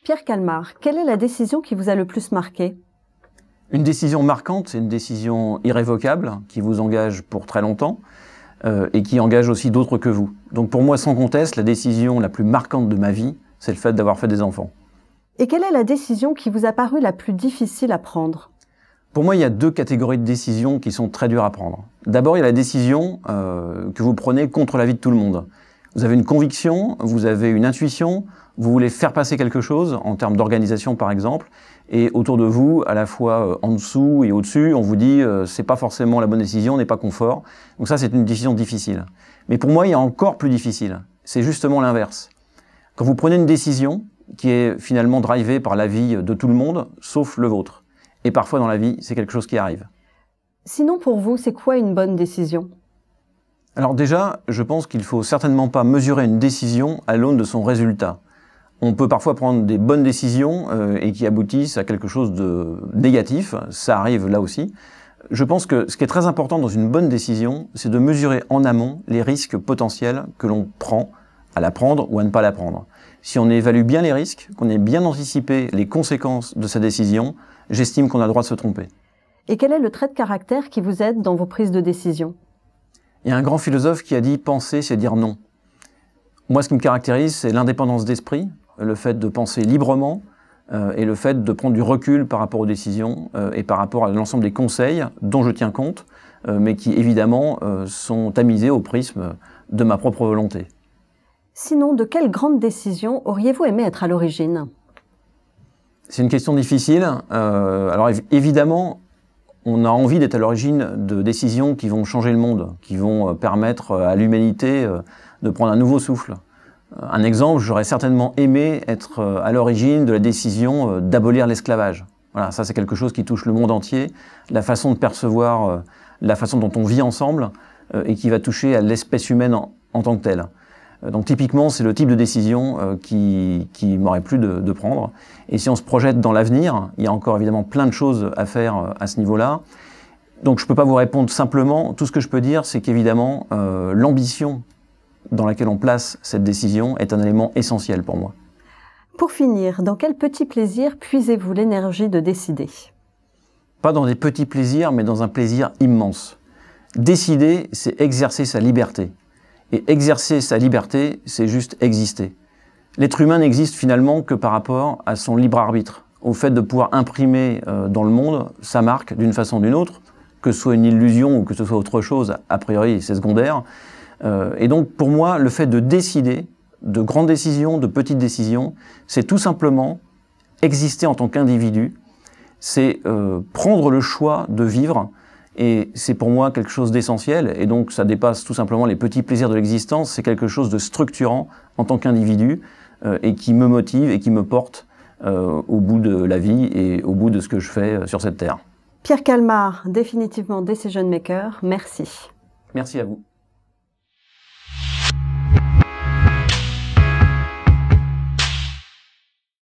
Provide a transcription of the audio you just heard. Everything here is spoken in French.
Pierre Calmar, quelle est la décision qui vous a le plus marqué? Une décision marquante, c'est une décision irrévocable qui vous engage pour très longtemps et qui engage aussi d'autres que vous. Donc pour moi, sans conteste, la décision la plus marquante de ma vie, c'est le fait d'avoir fait des enfants. Et quelle est la décision qui vous a paru la plus difficile à prendre? Pour moi, il y a deux catégories de décisions qui sont très dures à prendre. D'abord, il y a la décision que vous prenez contre l'avis de tout le monde. Vous avez une conviction, vous avez une intuition, vous voulez faire passer quelque chose, en termes d'organisation par exemple, et autour de vous, à la fois en dessous et au-dessus, on vous dit c'est pas forcément la bonne décision, on n'est pas confort. Donc ça, c'est une décision difficile. Mais pour moi, il y a encore plus difficile. C'est justement l'inverse. Quand vous prenez une décision qui est finalement drivée par l'avis de tout le monde, sauf le vôtre. Et parfois dans la vie, c'est quelque chose qui arrive. Sinon, pour vous, c'est quoi une bonne décision? Alors déjà, je pense qu'il ne faut certainement pas mesurer une décision à l'aune de son résultat. On peut parfois prendre des bonnes décisions et qui aboutissent à quelque chose de négatif, ça arrive là aussi. Je pense que ce qui est très important dans une bonne décision, c'est de mesurer en amont les risques potentiels que l'on prend à la prendre ou à ne pas la prendre. Si on évalue bien les risques, qu'on ait bien anticipé les conséquences de sa décision, j'estime qu'on a le droit de se tromper. Et quel est le trait de caractère qui vous aide dans vos prises de décision? Il y a un grand philosophe qui a dit « penser, c'est dire non ». Moi, ce qui me caractérise, c'est l'indépendance d'esprit, le fait de penser librement et le fait de prendre du recul par rapport aux décisions et par rapport à l'ensemble des conseils dont je tiens compte, mais qui évidemment sont tamisés au prisme de ma propre volonté. Sinon, de quelle grande décision auriez-vous aimé être à l'origine? C'est une question difficile. Alors évidemment, on a envie d'être à l'origine de décisions qui vont changer le monde, qui vont permettre à l'humanité de prendre un nouveau souffle. Un exemple, j'aurais certainement aimé être à l'origine de la décision d'abolir l'esclavage. Voilà, ça c'est quelque chose qui touche le monde entier, la façon de percevoir, la façon dont on vit ensemble et qui va toucher à l'espèce humaine en tant que telle. Donc typiquement, c'est le type de décision qui m'aurait plu de prendre. Et si on se projette dans l'avenir, il y a encore évidemment plein de choses à faire à ce niveau-là. Donc je ne peux pas vous répondre simplement. Tout ce que je peux dire, c'est qu'évidemment, l'ambition dans laquelle on place cette décision est un élément essentiel pour moi. Pour finir, dans quel petit plaisir puisez-vous l'énergie de décider? Pas dans des petits plaisirs, mais dans un plaisir immense. Décider, c'est exercer sa liberté. Et exercer sa liberté, c'est juste exister. L'être humain n'existe finalement que par rapport à son libre arbitre, au fait de pouvoir imprimer dans le monde sa marque d'une façon ou d'une autre, que ce soit une illusion ou que ce soit autre chose, a priori c'est secondaire. Et donc pour moi, le fait de décider, de grandes décisions, de petites décisions, c'est tout simplement exister en tant qu'individu, c'est prendre le choix de vivre. Et c'est pour moi quelque chose d'essentiel, et donc ça dépasse tout simplement les petits plaisirs de l'existence, c'est quelque chose de structurant en tant qu'individu, et qui me motive et qui me porte au bout de la vie et au bout de ce que je fais sur cette terre. Pierre Calmar, définitivement Decision Maker, merci. Merci à vous.